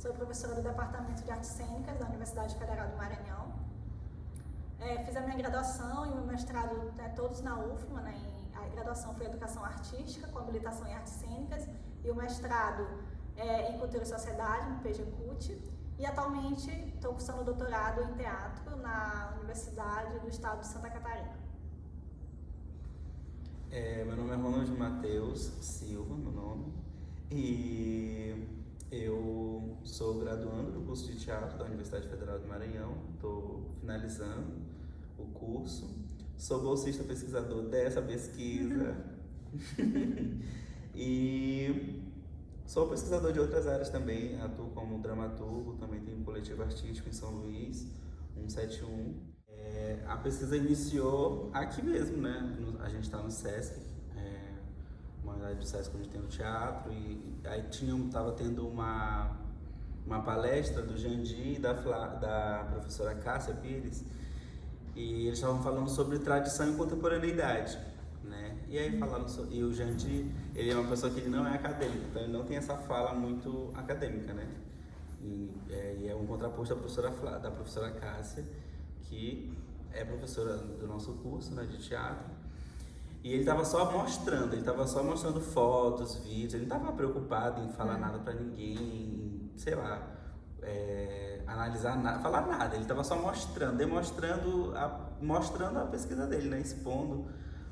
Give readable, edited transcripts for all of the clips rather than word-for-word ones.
Sou professora do Departamento de Artes Cênicas da Universidade Federal do Maranhão. Fiz a minha graduação e o meu mestrado todos na UFMA, né? A graduação foi em Educação Artística, com habilitação em Artes Cênicas, e o mestrado em Cultura e Sociedade, no PGCUT. E atualmente estou cursando doutorado em Teatro na Universidade do Estado de Santa Catarina. Meu nome é Ronald Matheus Silva, meu nome, e eu sou graduando do curso de teatro da Universidade Federal do Maranhão, estou finalizando o curso, sou bolsista pesquisador dessa pesquisa e sou pesquisador de outras áreas também, atuo como dramaturgo, também tenho um coletivo artístico em São Luís, 171. A pesquisa iniciou aqui mesmo, né? A gente está no SESC, uma unidade do SESC onde tem o teatro, e aí estava tendo uma palestra do Jandir e da professora Cássia Pires, e eles estavam falando sobre tradição e contemporaneidade, né? E aí e o Jandir, ele é uma pessoa que ele não é acadêmico, então ele não tem essa fala muito acadêmica, né? E é um contraposto da professora Cássia, que é professora do nosso curso, né, de teatro, e ele estava só mostrando fotos, vídeos, ele não estava preocupado em falar nada para ninguém, sei lá, analisar nada, falar nada, ele estava só mostrando a pesquisa dele, né, expondo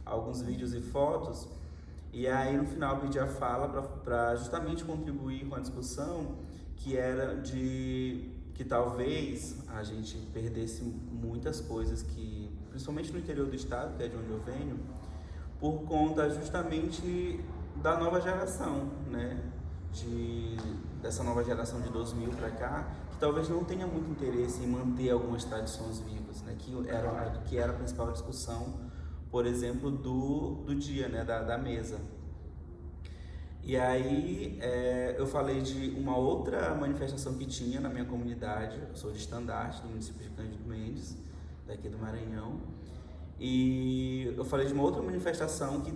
alguns vídeos e fotos, e aí no final pedi a fala para justamente contribuir com a discussão, que era que talvez a gente perdesse muitas coisas que, principalmente no interior do estado, que é de onde eu venho, por conta justamente da nova geração, né? Dessa nova geração de 2000 para cá, que talvez não tenha muito interesse em manter algumas tradições vivas, né? Que era a principal discussão, por exemplo, do dia, né? Da mesa. E aí eu falei de uma outra manifestação que tinha na minha comunidade. Eu sou de Estandarte, do município de Cândido Mendes, daqui do Maranhão. E eu falei de uma outra manifestação que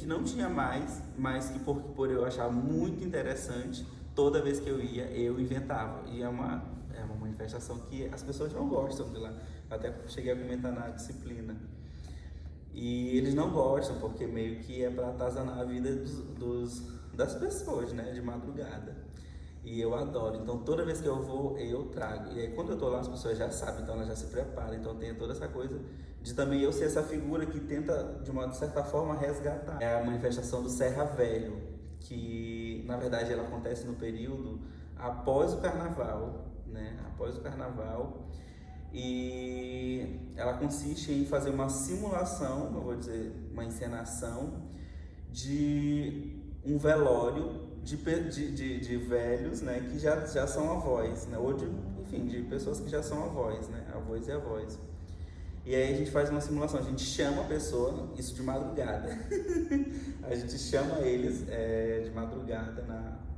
não tinha mais, mas que por eu achar muito interessante, toda vez que eu ia, eu inventava. E é uma manifestação que as pessoas não gostam de lá. Eu até cheguei a comentar na disciplina. E eles não gostam, porque meio que é para atazanar a vida das pessoas, né, de madrugada. E eu adoro, então toda vez que eu vou, eu trago. E aí quando eu tô lá, as pessoas já sabem, então elas já se preparam. Então tem toda essa coisa de também eu ser essa figura que tenta, de uma certa forma, resgatar. É a manifestação do Serra Velho, que na verdade ela acontece no período após o Carnaval, né, após o Carnaval. E ela consiste em fazer uma simulação, eu vou dizer, uma encenação de um velório de velhos, né, que já são avós, né, ou de pessoas que já são avós, né, avós e avós. E aí a gente faz uma simulação, a gente chama a pessoa, isso de madrugada, a gente chama eles de madrugada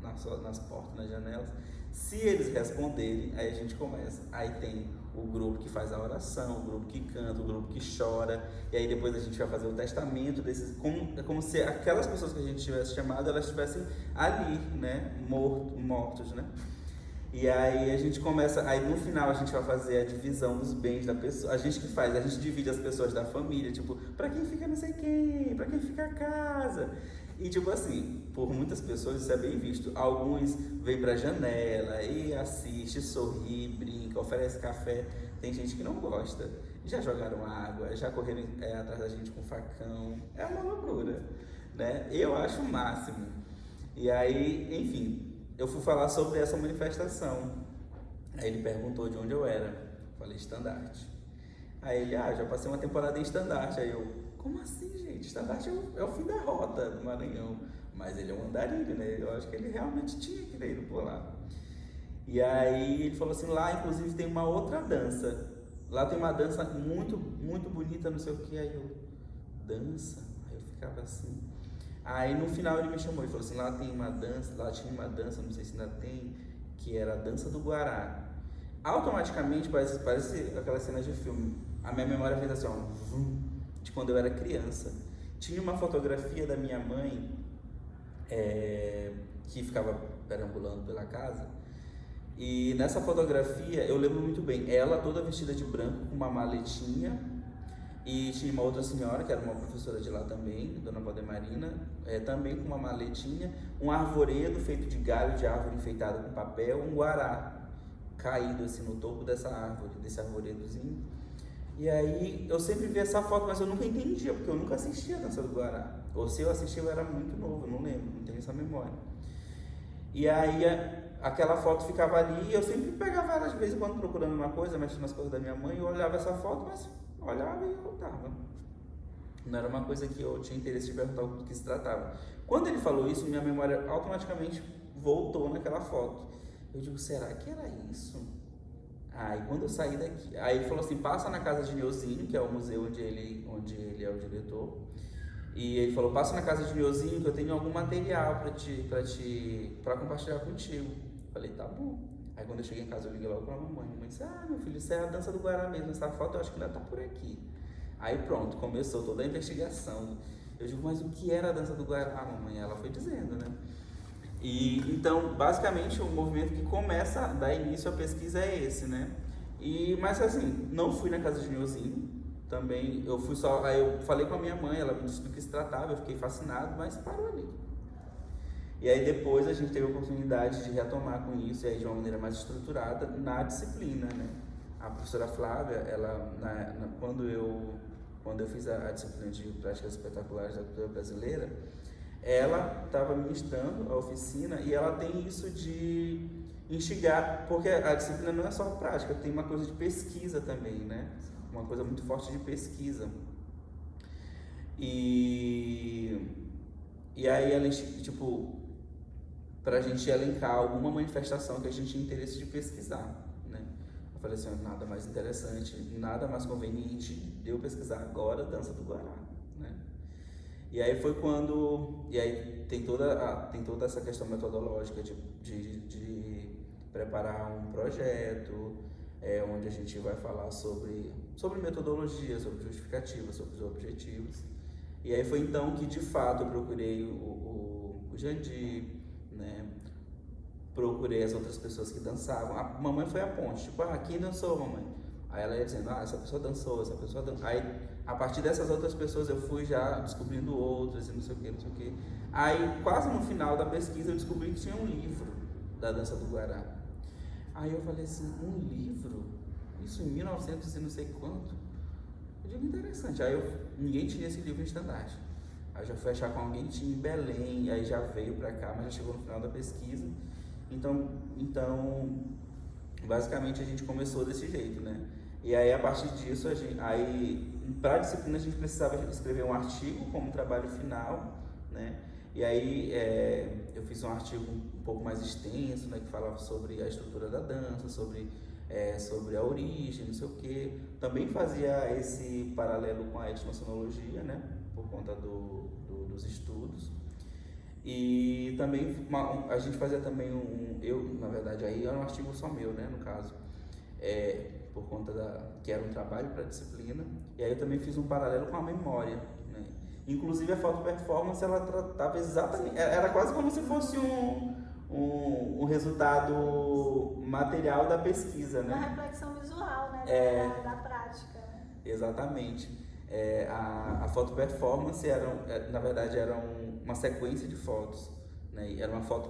nas portas, nas janelas. Se eles responderem, aí a gente começa. Aí tem o grupo que faz a oração, o grupo que canta, o grupo que chora, e aí depois a gente vai fazer o testamento desses, como se aquelas pessoas que a gente tivesse chamado, elas estivessem ali, né, mortos, né? E aí a gente começa, aí no final a gente vai fazer a divisão dos bens da pessoa, a gente divide as pessoas da família, tipo, pra quem fica não sei quem, pra quem fica a casa. E tipo assim, por muitas pessoas isso é bem visto. Alguns vêm pra janela e assiste, sorri, brinca, oferece café. Tem gente que não gosta. Já jogaram água, já correram atrás da gente com facão. É uma loucura, né? Eu acho o máximo. E aí, enfim, eu fui falar sobre essa manifestação. Aí ele perguntou de onde eu era. Falei, Estandarte. Aí ele, já passei uma temporada em Estandarte. Aí eu, como assim, gente? Estandarte é o fim da rota do Maranhão. Mas ele é um andarilho, né? Eu acho que ele realmente tinha que ter ido por lá. E aí ele falou assim, lá inclusive tem uma outra dança. Lá tem uma dança muito, muito bonita, não sei o que. Aí eu, dança? Aí eu ficava assim. Aí no final ele me chamou e falou assim, lá tinha uma dança, não sei se ainda tem, que era a dança do Guará. Automaticamente, parece aquelas cenas de filme. A minha memória fez assim, de quando eu era criança. Tinha uma fotografia da minha mãe, que ficava perambulando pela casa, E nessa fotografia eu lembro muito bem, ela toda vestida de branco com uma maletinha, e tinha uma outra senhora que era uma professora de lá também, Dona Valdemarina, também com uma maletinha, um arvoredo feito de galho de árvore enfeitado com papel, um guará caído assim no topo dessa árvore, desse arvoredozinho. E aí eu sempre vi essa foto, mas eu nunca entendia, porque eu nunca assistia a Dança do Guará. Ou se eu assistia eu era muito novo, eu não lembro, não tenho essa memória. E aí aquela foto ficava ali e eu sempre pegava ela de vez em quando procurando uma coisa, mexendo nas coisas da minha mãe, e eu olhava essa foto, mas olhava e eu tava. Não era uma coisa que eu tinha interesse de perguntar o que se tratava. Quando ele falou isso, minha memória automaticamente voltou naquela foto. Eu digo, será que era isso? Aí quando eu saí daqui, aí ele falou assim, passa na casa de Niozinho, que é o museu onde ele é o diretor. E ele falou, passa na casa de Niozinho que eu tenho algum material para compartilhar contigo. Falei, tá bom. Aí quando eu cheguei em casa eu liguei logo pra mamãe. A mamãe disse, meu filho, isso é a Dança do Guará mesmo, essa foto eu acho que ainda tá por aqui. Aí pronto, começou toda a investigação. Eu digo, mas o que era a Dança do Guará, mamãe? Ela foi dizendo, né? E então, basicamente, o movimento que começa a dar início à pesquisa é esse, né? Mas assim, não fui na casa de Niozinho, também, eu fui só, aí eu falei com a minha mãe, ela me disse do que se tratava, eu fiquei fascinado, mas parou ali. E aí depois a gente teve a oportunidade de retomar com isso, e aí de uma maneira mais estruturada, na disciplina, né? A professora Flávia, ela, quando eu fiz a disciplina de práticas espetaculares da cultura brasileira, ela estava ministrando a oficina e ela tem isso de instigar, porque a disciplina não é só prática, tem uma coisa de pesquisa também, né? Uma coisa muito forte de pesquisa. E aí ela, tipo, pra gente elencar alguma manifestação que a gente tinha interesse de pesquisar, né? Eu falei assim, nada mais interessante, nada mais conveniente de eu pesquisar agora a Dança do Guará, né? E aí foi quando, e aí tem toda essa questão metodológica de preparar um projeto, onde a gente vai falar sobre metodologia, sobre justificativa, sobre os objetivos. E aí foi então que de fato eu procurei o Jandir, né? Procurei as outras pessoas que dançavam. A mamãe foi a ponte, tipo, quem dançou, mamãe? Aí ela ia dizendo, essa pessoa dançou, essa pessoa dançou. Aí a partir dessas outras pessoas eu fui já descobrindo outras e não sei o que. Aí quase no final da pesquisa eu descobri que tinha um livro da Dança do Guará. Aí eu falei assim, um livro? Isso em 1900 e não sei quanto? Eu digo, interessante. Aí ninguém tinha esse livro em estandarte. Aí já fui achar com alguém que tinha em Belém, aí já veio pra cá, mas já chegou no final da pesquisa. Então basicamente a gente começou desse jeito, né? E aí a partir disso, para a disciplina a gente precisava escrever um artigo como trabalho final, né? E aí eu fiz um artigo um pouco mais extenso, né, que falava sobre a estrutura da dança, sobre a origem, não sei o quê. Também fazia esse paralelo com a etnocenologia, né, por conta dos estudos. E também a gente fazia também na verdade, aí era um artigo só meu, né, no caso, por conta que era um trabalho para a disciplina. E aí eu também fiz um paralelo com a memória, né? Inclusive a foto-performance, ela tratava exatamente, era quase como se fosse um resultado material da pesquisa, né? Uma reflexão visual, né, da prática. Né? Exatamente. A foto-performance na verdade era uma sequência de fotos, né? Era uma foto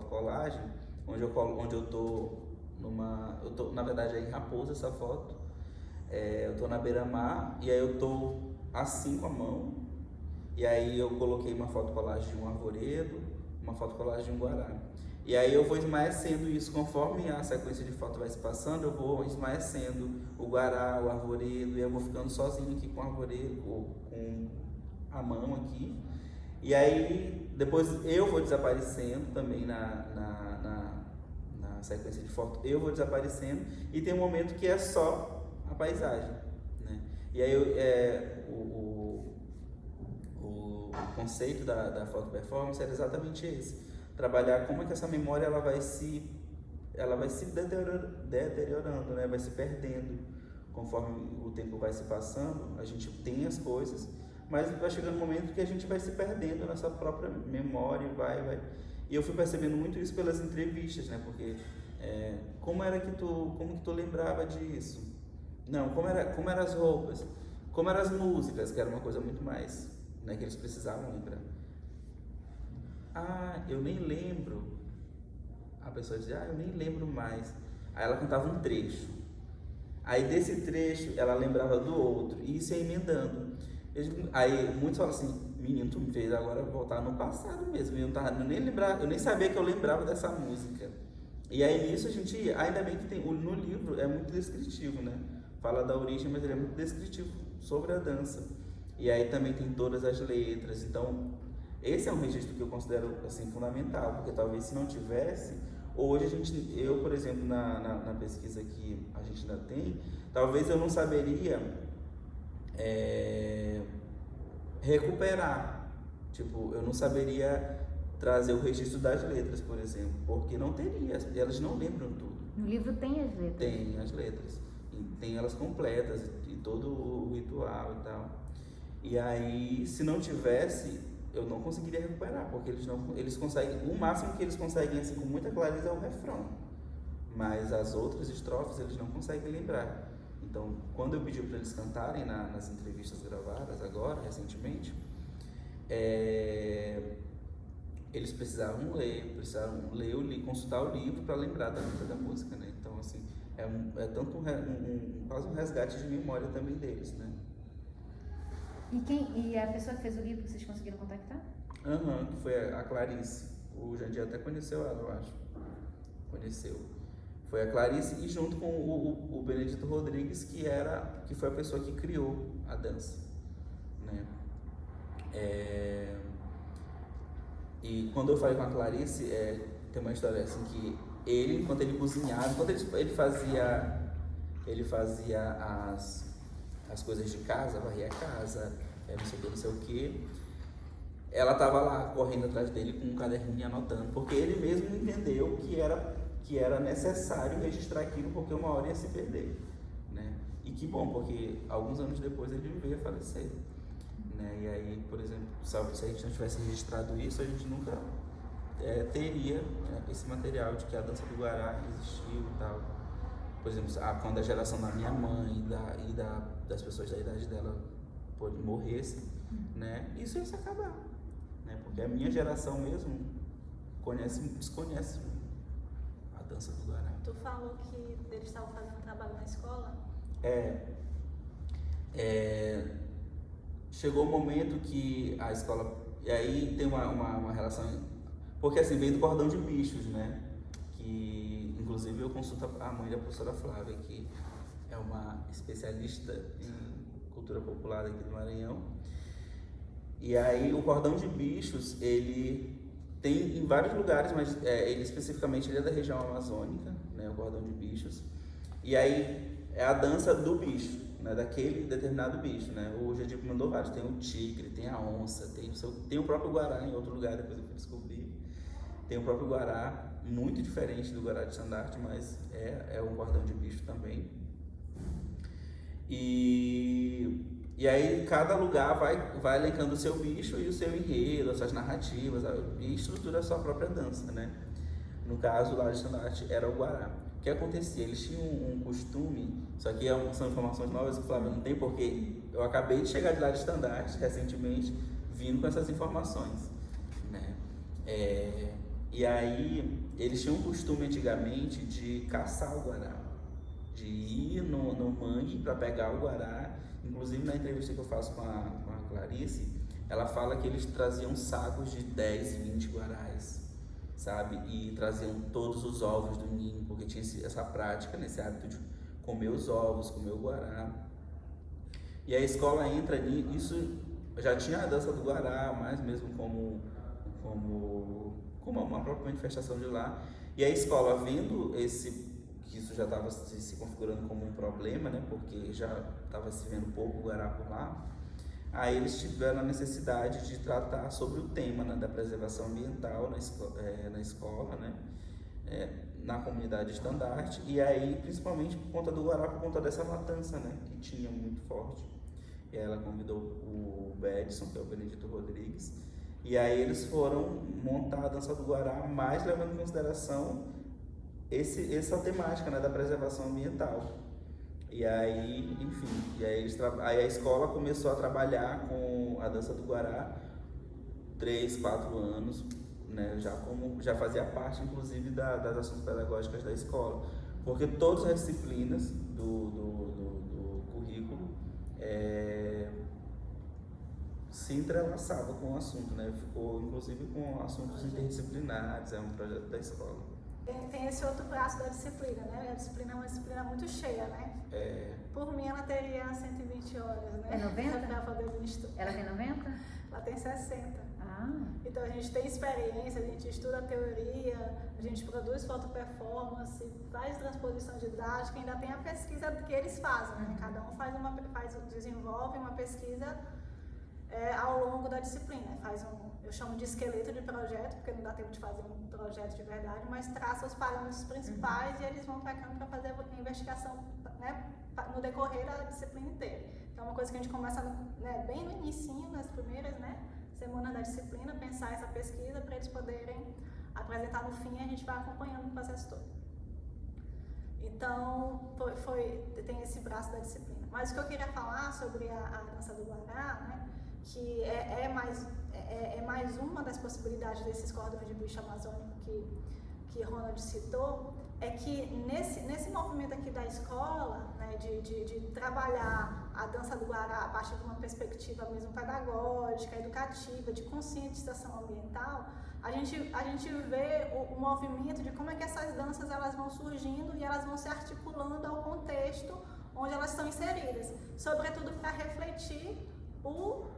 colagem onde eu tô na verdade é em Raposa essa foto. Eu tô na beira-mar e aí eu tô assim com a mão, e aí eu coloquei uma foto colagem de um arvoredo, uma foto colagem de um guará. E aí eu vou esmaecendo isso, conforme a sequência de foto vai se passando, eu vou esmaecendo o guará, o arvoredo, e eu vou ficando sozinho aqui com o arvoredo, com a mão aqui. E aí depois eu vou desaparecendo também na sequência de foto, eu vou desaparecendo, e tem um momento que é só a paisagem, né? E aí o conceito da foto performance era exatamente esse: trabalhar como é que essa memória ela vai se deteriorando, né? Vai se perdendo conforme o tempo vai se passando. A gente tem as coisas, mas vai chegando um momento que a gente vai se perdendo nessa própria memória, vai. E eu fui percebendo muito isso pelas entrevistas, né? Porque como que tu lembrava disso? Não, como eram as roupas? Como eram as músicas, que era uma coisa muito mais, né, que eles precisavam lembrar. Ah, eu nem lembro. A pessoa dizia, eu nem lembro mais. Aí ela cantava um trecho. Aí desse trecho ela lembrava do outro. E isso ia emendando. Aí muitos falam assim, menino, tu me fez agora voltar no passado mesmo. Eu nem sabia que eu lembrava dessa música. E aí nisso a gente ia. Ainda bem que no livro é muito descritivo, né? Fala da origem, mas ele é muito descritivo sobre a dança. E aí também tem todas as letras. Então, esse é um registro que eu considero assim, fundamental, porque talvez se não tivesse, hoje eu, por exemplo, na pesquisa que a gente ainda tem, talvez eu não saberia recuperar. Tipo, eu não saberia trazer o registro das letras, por exemplo, porque não teria, elas não lembram tudo. No livro tem as letras? Tem as letras, e tem elas completas, e todo o ritual e tal. E aí, se não tivesse, eu não conseguiria recuperar, porque eles conseguem, o máximo que eles conseguem, assim, com muita clareza é o refrão, mas as outras estrofes eles não conseguem lembrar. Então, quando eu pedi para eles cantarem nas entrevistas gravadas agora, recentemente, eles precisaram ler consultar o livro para lembrar da letra da música, né? Então, assim, é tanto quase um resgate de memória também deles, né? E a pessoa que fez o livro, vocês conseguiram contactar? Que foi a Clarice. O Jandir até conheceu ela, eu acho. Conheceu. Foi a Clarice e junto com o Benedito Rodrigues, que foi a pessoa que criou a dança, né? E quando eu falei com a Clarice, tem uma história assim que ele, enquanto ele cozinhava, enquanto ele fazia as coisas de casa, varria a casa, não sei o que, ela estava lá correndo atrás dele com um caderninho anotando, porque ele mesmo entendeu que era necessário registrar aquilo, porque uma hora ia se perder, né? E que bom, porque alguns anos depois ele veio a falecer, né? E aí, por exemplo, se a gente não tivesse registrado isso, a gente nunca teria esse material de que a dança do Guará existiu e tal. Por exemplo, quando a geração da minha mãe e das pessoas da idade dela morressem, né? Isso ia se acabar, né? Porque a minha geração mesmo desconhece a dança do Guará. Tu falou que eles estavam fazendo trabalho na escola? Chegou o momento que a escola... E aí tem uma relação... Porque assim, vem do cordão de bichos, né? Que inclusive eu consulto a mãe da professora Flávia, que é uma especialista em cultura popular aqui do Maranhão. E aí o cordão de bichos, ele tem em vários lugares, mas ele especificamente ele é da região amazônica, né? O cordão de bichos. E aí é a dança do bicho, né? Daquele determinado bicho, né? O Jadico mandou vários, tem o tigre, tem a onça, tem o próprio guará em outro lugar, depois eu fui descobrir. Tem o próprio guará, muito diferente do guará de estandarte, mas é um cordão de bicho também. E aí cada lugar vai elencando o seu bicho e o seu enredo, as suas narrativas, e estrutura a sua própria dança, né? No caso lá de estandarte era o guará. O que acontecia? Eles tinham um costume, só que são informações novas que o Flávio não tem, porque eu acabei de chegar de lá de estandarte recentemente, vindo com essas informações, né? E aí eles tinham um costume antigamente de caçar o guará, de ir no mangue para pegar o guará. Inclusive na entrevista que eu faço com a Clarice, ela fala que eles traziam sacos de 10, 20 guarás, sabe? E traziam todos os ovos do ninho, porque tinha essa prática, esse hábito de comer os ovos, comer o guará. E a escola entra nisso, já tinha a dança do guará, mas mesmo como uma própria manifestação de lá. E a escola, vendo que isso já estava se configurando como um problema, né, porque já estava se vendo pouco o guará por lá, aí eles tiveram a necessidade de tratar sobre o tema, né, da preservação ambiental na escola, né, na comunidade estandarte, e aí principalmente por conta do guará, por conta dessa matança, né, que tinha muito forte. E aí ela convidou o Edson, que é o Benedito Rodrigues, E aí eles foram montar a dança do Guará, mais levando em consideração essa temática, né, da preservação ambiental. E aí, enfim, aí a escola começou a trabalhar com a dança do Guará 3, 4 anos, né, já fazia parte, inclusive, das ações pedagógicas da escola, porque todas as disciplinas do currículo se entrelaçavam com o assunto, né, ficou, inclusive, com assuntos interdisciplinares, é um projeto da escola. Tem esse outro braço da disciplina, né? A disciplina é uma disciplina muito cheia, né? Por mim, ela teria 120 horas, né? É 90? Pra poder ministrar. Ela tem 90? Ela tem 60. Ah. Então, a gente tem experiência, a gente estuda a teoria, a gente produz fotoperformance, faz transposição didática, ainda tem a pesquisa que eles fazem, né? Cada um desenvolve uma pesquisa ao longo da disciplina. Eu chamo de esqueleto de projeto, porque não dá tempo de fazer um projeto de verdade, mas traça os parâmetros principais e eles vão para cá para fazer a investigação, né, no decorrer da disciplina inteira. Então é uma coisa que a gente começa bem no inicinho, nas primeiras semanas da disciplina, pensar essa pesquisa para eles poderem apresentar no fim e a gente vai acompanhando o processo todo. Então tem esse braço da disciplina. Mas o que eu queria falar sobre a dança do Guará, né, que é mais uma das possibilidades desses cordões de bicho amazônico que Ronald citou, é que nesse movimento aqui da escola, né, de trabalhar a dança do Guará a partir de uma perspectiva mesmo pedagógica, educativa, de conscientização ambiental, a gente vê o movimento de como é que essas danças elas vão surgindo e elas vão se articulando ao contexto onde elas estão inseridas, sobretudo para refletir o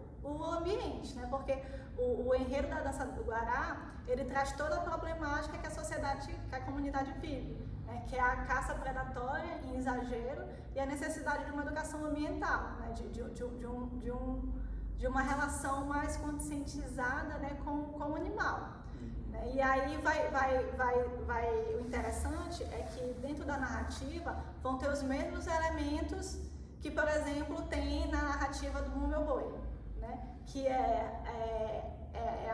ambiente, né? Porque o enredo da dança do Guará, ele traz toda a problemática que a comunidade vive, né? Que é a caça predatória em exagero e a necessidade de uma educação ambiental, né? De uma relação mais conscientizada, né, com o animal. Né? E aí o interessante é que dentro da narrativa vão ter os mesmos elementos que, por exemplo, tem na narrativa do Meu Boi, né? Que é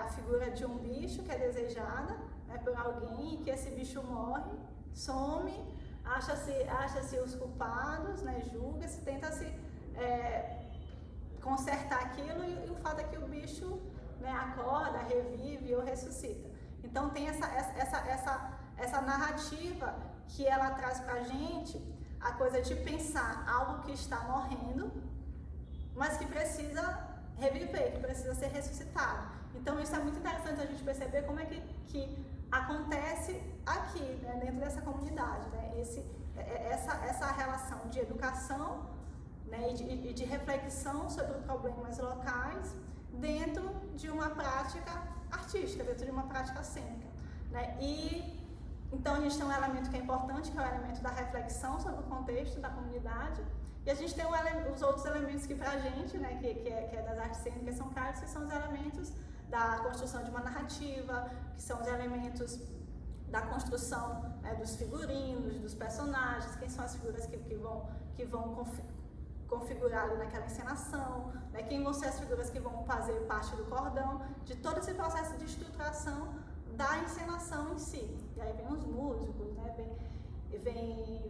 a figura de um bicho que é desejada, né, por alguém, e que esse bicho morre, some, acha-se os culpados, né, julga-se, tenta-se consertar aquilo e o fato é que o bicho, né, acorda, revive ou ressuscita. Então tem essa narrativa que ela traz pra gente a coisa de pensar algo que está morrendo, mas que precisa reviver, que precisa ser ressuscitado. Então isso é muito interessante a gente perceber como é que acontece aqui, né, dentro dessa comunidade, né, essa relação de educação, né, e de reflexão sobre problemas locais dentro de uma prática artística, dentro de uma prática cênica, né? E então a gente tem um elemento que é importante, que é o elemento da reflexão sobre o contexto da comunidade. E a gente tem os outros elementos que pra gente, né, que é das artes cênicas, são caros, que são os elementos da construção de uma narrativa, que são os elementos da construção, né, dos figurinos, dos personagens, quem são as figuras que vão configurar ali naquela encenação, né, quem vão ser as figuras que vão fazer parte do cordão, de todo esse processo de estruturação da encenação em si. E aí vem os músicos, né,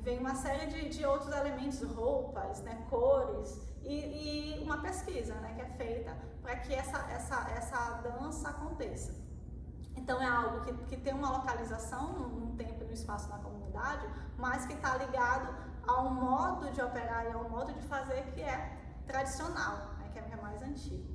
vem uma série de outros elementos, roupas, né, cores e uma pesquisa, né, que é feita para que essa dança aconteça. Então é algo que tem uma localização num tempo e no espaço na comunidade, mas que está ligado a um modo de operar e a um modo de fazer que é tradicional, né, que é mais antigo.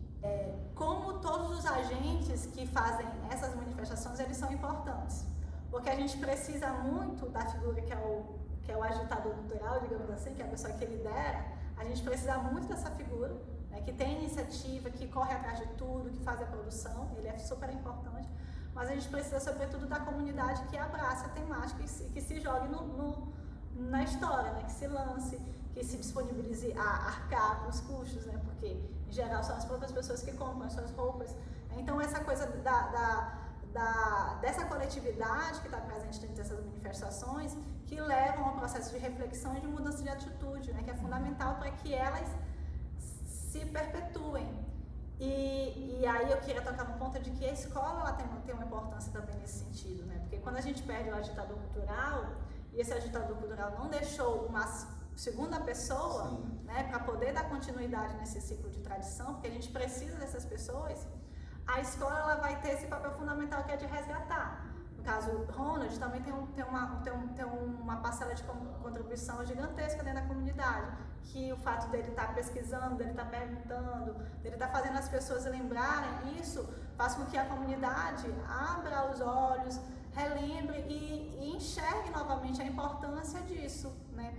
Como todos os agentes que fazem essas manifestações, eles são importantes. Porque a gente precisa muito da figura que é o agitador cultural, digamos assim, que é a pessoa que lidera. A gente precisa muito dessa figura, né, que tem iniciativa, que corre atrás de tudo, que faz a produção, ele é super importante. Mas a gente precisa, sobretudo, da comunidade que abrace a temática e que se jogue na história, né, que se lance, que se disponibilize a arcar com os custos, né, porque, em geral, são as próprias pessoas que compram as suas roupas. Então, essa coisa dessa coletividade que está presente dentro dessas manifestações, que levam ao processo de reflexão e de mudança de atitude, né, que é fundamental para que elas se perpetuem. E aí eu queria tocar no ponto de que a escola ela tem uma importância também nesse sentido, né? Porque quando a gente perde o agitador cultural, e esse agitador cultural não deixou uma segunda pessoa, né, para poder dar continuidade nesse ciclo de tradição, porque a gente precisa dessas pessoas, a escola ela vai ter esse papel fundamental que é de resgatar. No caso, o Ronald também tem uma parcela de contribuição gigantesca dentro da comunidade, que o fato dele estar pesquisando, dele estar perguntando, dele estar fazendo as pessoas lembrarem isso, faz com que a comunidade abra os olhos, relembre e enxergue novamente a importância disso, né?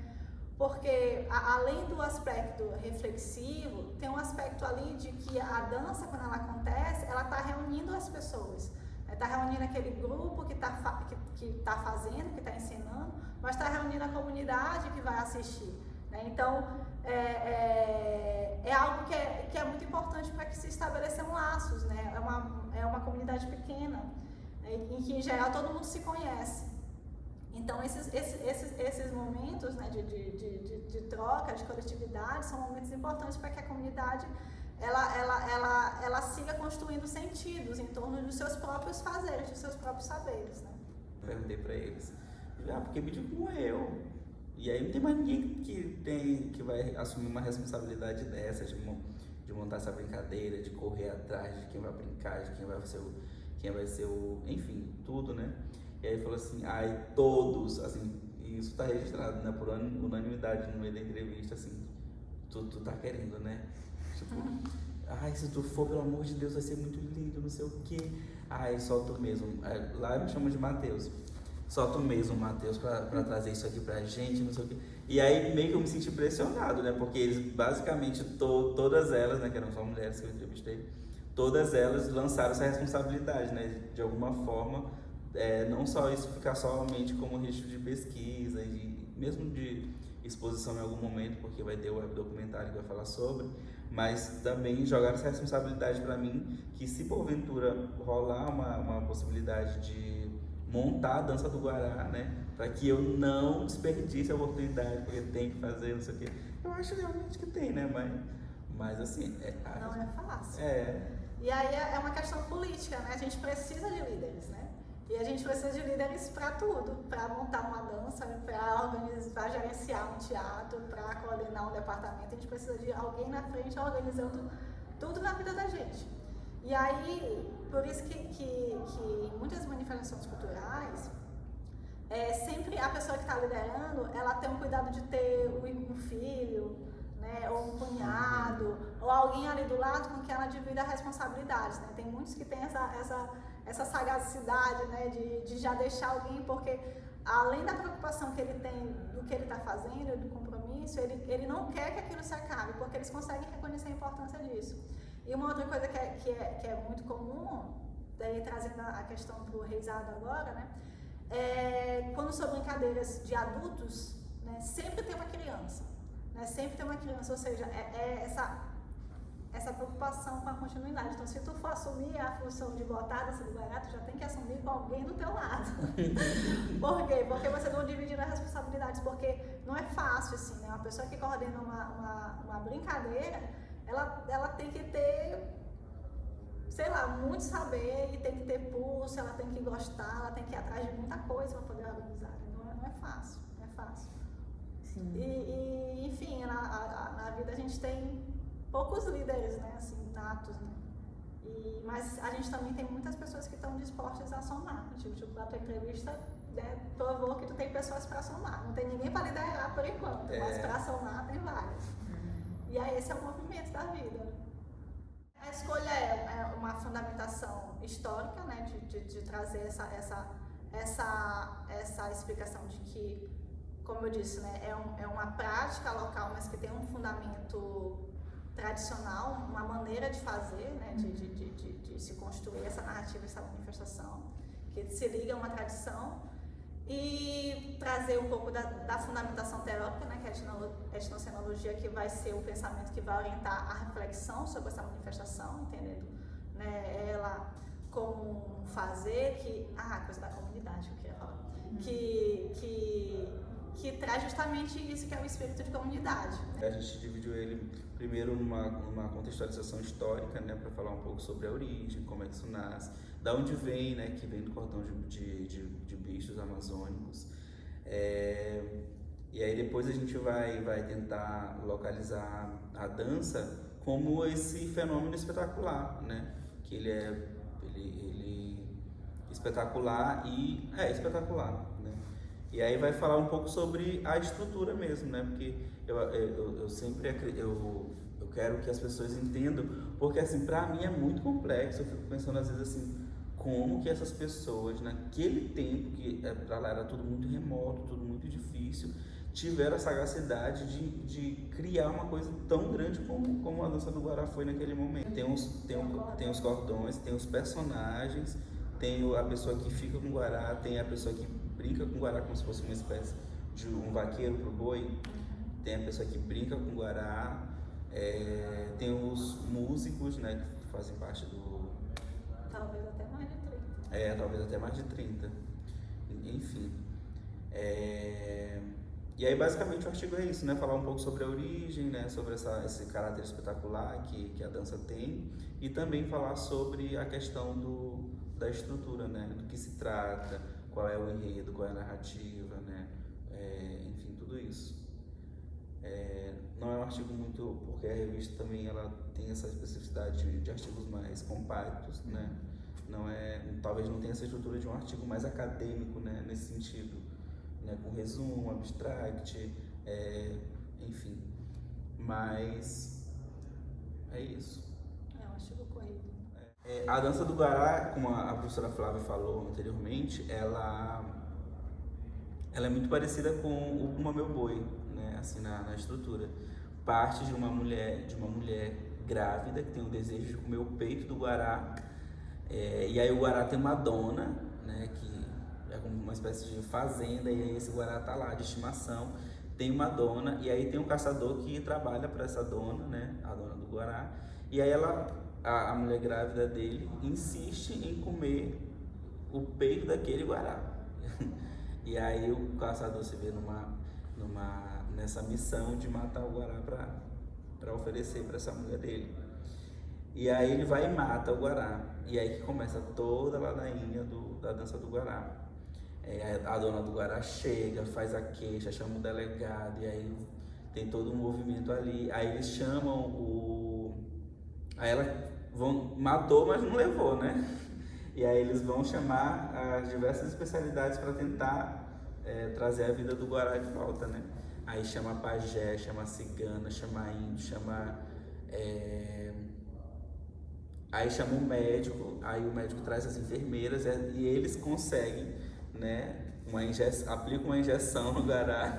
Porque além do aspecto reflexivo, tem um aspecto ali de que a dança, quando ela acontece, ela está reunindo as pessoas. Está reunindo aquele grupo que está fazendo, que está ensinando, mas está reunindo a comunidade que vai assistir. Né? Então, é algo que é muito importante para que se estabeleçam laços. Né? É uma comunidade pequena, né? Em que, em geral, todo mundo se conhece. Então, esses momentos, né, de troca, de coletividade, são momentos importantes para que a comunidade ela siga construindo sentidos em torno dos seus próprios fazeres, dos seus próprios saberes. Né? Perguntei para eles, porque me digo como eu. E aí não tem mais ninguém que vai assumir uma responsabilidade dessa, de montar essa brincadeira, de correr atrás de quem vai brincar, de quem vai ser o enfim, tudo, né? E aí falou assim, todos, assim, e isso tá registrado, né, por unanimidade no meio da entrevista, assim, tu tá querendo, né? Tipo, se tu for, pelo amor de Deus, vai ser muito lindo, não sei o quê. Solto mesmo. Lá me chamam de Matheus. Solto mesmo, Matheus, pra trazer isso aqui pra gente, não sei o quê. E aí meio que eu me senti pressionado, né? Porque eles, basicamente, todas elas, né, que eram só mulheres que eu entrevistei, todas elas lançaram essa responsabilidade, né? De alguma forma, não só isso ficar somente como registro de pesquisa, mesmo de exposição em algum momento, porque vai ter o web documentário que vai falar sobre, mas também jogar essa responsabilidade para mim, que se porventura rolar uma possibilidade de montar a dança do Guará, né, para que eu não desperdice a oportunidade, porque tem que fazer, não sei o quê. Eu acho realmente que tem, né, mas assim... não é fácil. E aí é uma questão política, né, a gente precisa de líderes, né, e a gente precisa de líderes para tudo, para montar uma dança, para gerenciar um teatro, para coordenar um departamento. A gente precisa de alguém na frente organizando tudo na vida da gente. E aí, por isso que muitas manifestações culturais, sempre a pessoa que está liderando, ela tem um cuidado de ter um filho, né, ou um cunhado, ou alguém ali do lado com quem ela divida responsabilidades. Né? Tem muitos que têm essa sagacidade, né, de já deixar alguém, porque além da preocupação que ele tem do que ele está fazendo, do compromisso, ele não quer que aquilo se acabe, porque eles conseguem reconhecer a importância disso. E uma outra coisa que é muito comum, daí trazendo a questão para o Reisado agora, né, quando são brincadeiras de adultos, né, sempre tem uma criança. Né, sempre tem uma criança, ou seja, essa preocupação com a continuidade. Então, se tu for assumir a função de botar dessa do Guará, tu já tem que assumir com alguém do teu lado. Por quê? Porque você não divide as responsabilidades, porque não é fácil, assim, né? Uma pessoa que coordena uma brincadeira, ela tem que ter, sei lá, muito saber, e tem que ter pulso, ela tem que gostar, ela tem que ir atrás de muita coisa para poder organizar. Não é fácil, não é fácil. Sim. E enfim, na vida a gente tem poucos líderes, né, assim, natos, né? Mas a gente também tem muitas pessoas que estão dispostas a somar. Tipo, a tua entrevista, né, provou que tu tem pessoas para somar. Não tem ninguém para liderar por enquanto, mas para somar tem várias. E aí esse é o movimento da vida. A escolha é uma fundamentação histórica, né, de trazer essa explicação de que, como eu disse, né, é uma prática local, mas que tem um fundamento tradicional, uma maneira de fazer, né, de se construir essa narrativa, essa manifestação, que se liga a uma tradição, e trazer um pouco da fundamentação teórica, né, que é a etnocenologia, que vai ser o pensamento que vai orientar a reflexão sobre essa manifestação, entendendo, né, ela como um fazer, coisa da comunidade que eu queria falar, que traz justamente isso que é o espírito de comunidade. A gente dividiu ele primeiro numa contextualização histórica, né, para falar um pouco sobre a origem, como é que isso nasce, da onde vem, né, que vem do cordão de bichos amazônicos. E aí depois a gente vai tentar localizar a dança como esse fenômeno espetacular, né, que ele espetacular e espetacular, né? E aí vai falar um pouco sobre a estrutura mesmo, né? Porque eu sempre eu quero que as pessoas entendam, porque assim, pra mim é muito complexo. Eu fico pensando às vezes assim, como que essas pessoas naquele tempo, que pra lá era tudo muito remoto, tudo muito difícil, tiveram a sagacidade de criar uma coisa tão grande como a dança do Guará foi naquele momento. Tem os cordões, tem os personagens, tem a pessoa que fica com o Guará, tem a pessoa que brinca com o Guará como se fosse uma espécie de um vaqueiro pro boi, tem a pessoa que brinca com o Guará, tem os músicos, né, que fazem parte do... Talvez até mais de 30. Talvez até mais de 30. Enfim. E aí basicamente o artigo é isso, né, falar um pouco sobre a origem, né, sobre esse caráter espetacular que a dança tem, e também falar sobre a questão da estrutura, né, do que se trata, qual é o enredo, qual é a narrativa, né, enfim, tudo isso. Não é um artigo muito, porque a revista também ela tem essa especificidade de artigos mais compactos, né, talvez não tenha essa estrutura de um artigo mais acadêmico, né, nesse sentido, né, com resumo, abstract, enfim, mas é isso. É um artigo corrido. A dança do Guará, como a professora Flávia falou anteriormente, ela é muito parecida com o Puma Meu Boi, né, assim, na estrutura. Parte de uma mulher grávida que tem o desejo de comer o peito do Guará, e aí o Guará tem uma dona, né, que é como uma espécie de fazenda, e aí esse Guará tá lá de estimação, tem uma dona, e aí tem um caçador que trabalha para essa dona, né, a dona do Guará, e aí a mulher grávida dele insiste em comer o peito daquele Guará. E aí o caçador se vê nessa missão de matar o Guará para oferecer para essa mulher dele. E aí ele vai e mata o Guará. E aí que começa toda a ladainha da dança do Guará. A dona do Guará chega, faz a queixa, chama o delegado, e aí tem todo um movimento ali. Aí eles chamam Aí ela matou, mas não levou, né? E aí eles vão chamar as diversas especialidades para tentar trazer a vida do Guará de volta, né? Aí chama pajé, chama cigana, chama índio, aí chama o médico, aí o médico traz as enfermeiras e eles conseguem, né, aplica uma injeção no Guará,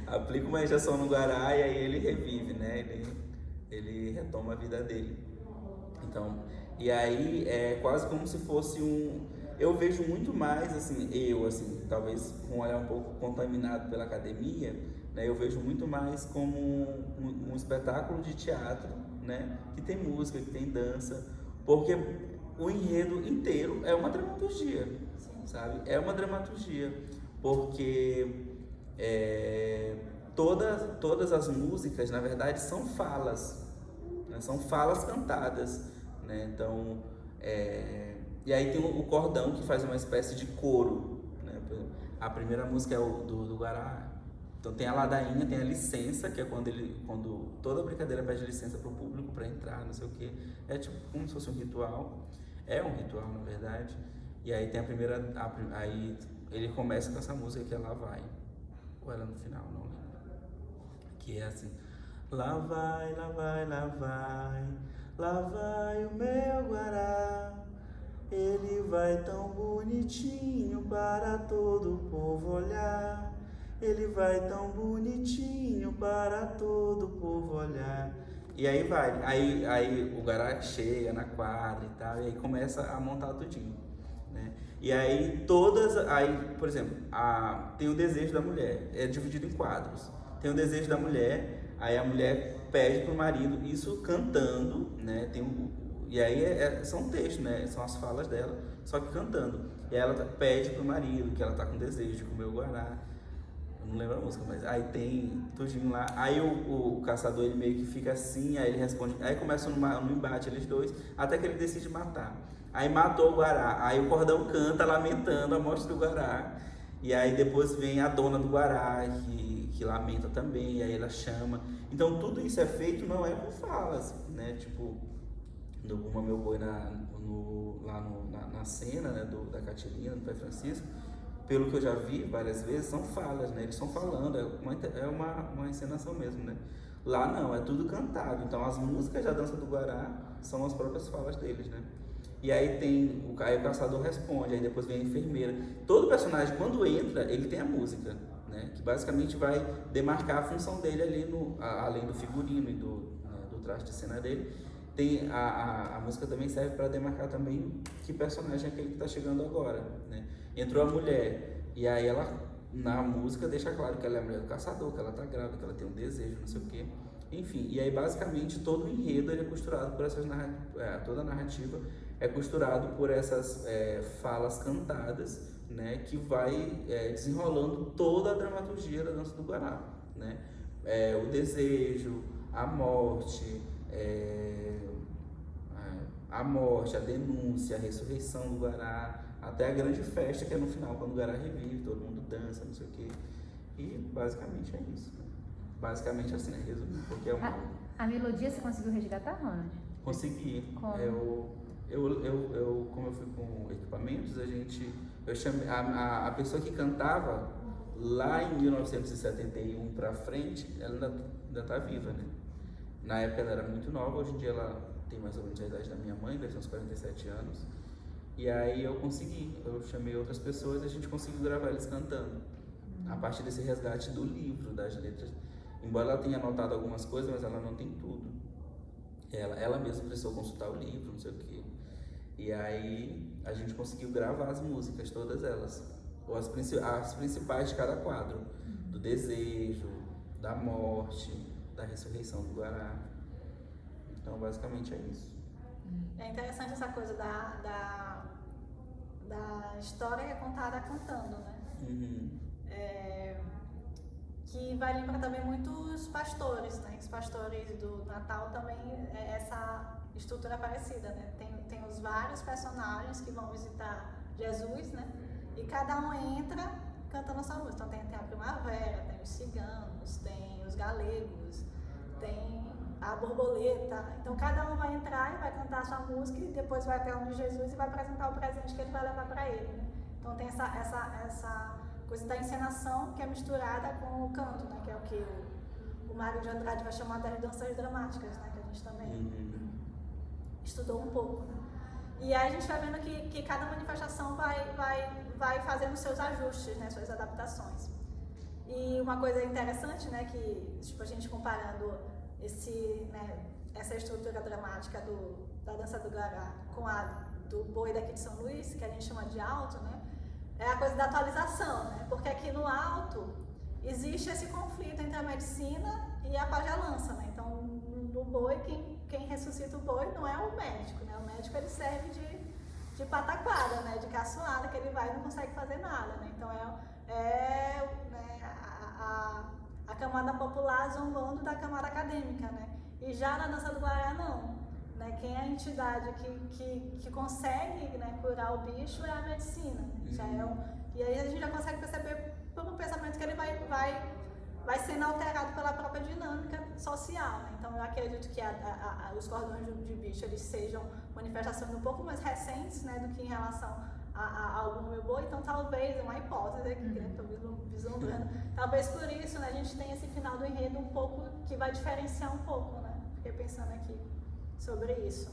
aplica uma injeção no Guará e aí ele revive, né, ele retoma a vida dele. Então, e aí é quase como se fosse eu vejo muito mais, assim, talvez com um olhar um pouco contaminado pela academia, né, eu vejo muito mais como um espetáculo de teatro, né, que tem música, que tem dança, porque o enredo inteiro é uma dramaturgia, sabe? É uma dramaturgia, porque todas as músicas, na verdade, são falas, né, são falas cantadas, né? Então, e aí tem o cordão que faz uma espécie de coro, né? A primeira música é do Guará. Então tem a ladainha, tem a licença, que é quando toda brincadeira pede licença para o público para entrar, não sei o quê. É tipo como se fosse um ritual. É um ritual, na verdade. E aí tem aí ele começa com essa música que é Lá Vai. Ou ela no final, não lembro. Que é assim: lá vai, lá vai, lá vai, lá vai o meu Guará. Ele vai tão bonitinho para todo o povo olhar. Ele vai tão bonitinho para todo o povo olhar. E aí vai, aí o Guará chega na quadra e tal, e aí começa a montar tudinho, né? E aí por exemplo, tem o desejo da mulher, é dividido em quadros. Tem o desejo da mulher, aí a mulher pede pro marido, isso cantando, né? E aí são textos, né? São as falas dela, só que cantando. E aí ela pede pro marido que ela tá com desejo de comer o Guará. Eu não lembro a música, mas aí tem tudinho lá. Aí o caçador, ele meio que fica assim, aí ele responde. Aí começa no embate eles dois, até que ele decide matar. Aí matou o Guará, aí o cordão canta lamentando a morte do Guará. E aí depois vem a dona do Guará, que lamenta também, e aí ela chama. Então tudo isso é feito, não é com falas, né? Tipo, no Bumba Meu Boi lá na cena, né, da Catilina, do Pai Francisco, pelo que eu já vi várias vezes, são falas, né? Eles estão falando, é uma encenação mesmo, né? Lá não, é tudo cantado. Então as músicas da Dança do Guará são as próprias falas deles, né? E aí aí o caçador responde, aí depois vem a enfermeira. Todo personagem, quando entra, ele tem a música, né? Que basicamente vai demarcar a função dele ali, além do figurino e do traje de cena dele. Tem a música também serve para demarcar também que personagem é aquele que está chegando agora, né? Entrou a mulher, e aí ela, na música, deixa claro que ela é a mulher do caçador, que ela está grávida, que ela tem um desejo, não sei o quê. Enfim, e aí basicamente todo o enredo ele é costurado por essas toda a narrativa é costurado por essas falas cantadas, né, que vai desenrolando toda a dramaturgia da Dança do Guará, né? O desejo, a morte, a denúncia, a ressurreição do Guará, até a grande festa que é no final, quando o Guará revive, todo mundo dança, não sei o quê. E basicamente é isso. Basicamente assim, né? Resumindo, porque A melodia você conseguiu resgatar, Ronald? Consegui. Como? Como eu fui com equipamentos, eu chamei a pessoa que cantava lá em 1971 pra frente, ela ainda tá viva, né? Na época ela era muito nova, hoje em dia ela tem mais ou menos a idade da minha mãe, deve ter uns 47 anos. E aí eu chamei outras pessoas e a gente conseguiu gravar eles cantando. A partir desse resgate do livro, das letras. Embora ela tenha anotado algumas coisas, mas ela não tem tudo. Ela mesma precisou consultar o livro, não sei o quê. E aí a gente conseguiu gravar as músicas, todas elas. Ou as principais de cada quadro. Do desejo, da morte, da ressurreição do Guará. Então basicamente é isso. É interessante essa coisa da história que é contada cantando, né? Uhum. Que vai lembrar também muitos pastores, né? Os pastores do Natal também é essa estrutura parecida, né? Tem os vários personagens que vão visitar Jesus, né? E cada um entra cantando a sua música. Então tem a primavera, tem os ciganos, tem os galegos, tem a borboleta. Então cada um vai entrar e vai cantar a sua música e depois vai até onde Jesus e vai apresentar o presente que ele vai levar para ele, né? Então tem essa coisa da encenação que é misturada com o canto, né? Que é o que o Mário de Andrade vai chamar das danças dramáticas, né? Que a gente também estudou um pouco, né? E aí a gente vai vendo que cada manifestação vai fazendo seus ajustes, né? Suas adaptações. E uma coisa interessante, né? Que tipo, a gente comparando essa estrutura dramática da dança do Guará com a do boi daqui de São Luís, que a gente chama de alto, né? É a coisa da atualização, né? Porque aqui no alto existe esse conflito entre a medicina e a pagelança, né? Então, no boi, quem ressuscita o boi não é o médico, né? O médico ele serve de pataquada, né? De caçoada, que ele vai e não consegue fazer nada, né? Então, a camada popular zombando da camada acadêmica, né? E já na dança do Guará, não. Né? Quem é a entidade que consegue, né, curar o bicho é a medicina. E aí a gente já consegue perceber por um pensamento que ele vai sendo alterado pela própria dinâmica social. Né? Então eu acredito que os cordões de bicho eles sejam manifestações um pouco mais recentes, né, do que em relação ao Bumba Meu Boi. Então talvez, é uma hipótese aqui, né, estou vislumbrando, talvez por isso, né, a gente tenha esse final do enredo um pouco que vai diferenciar um pouco, né? Fiquei pensando aqui sobre isso.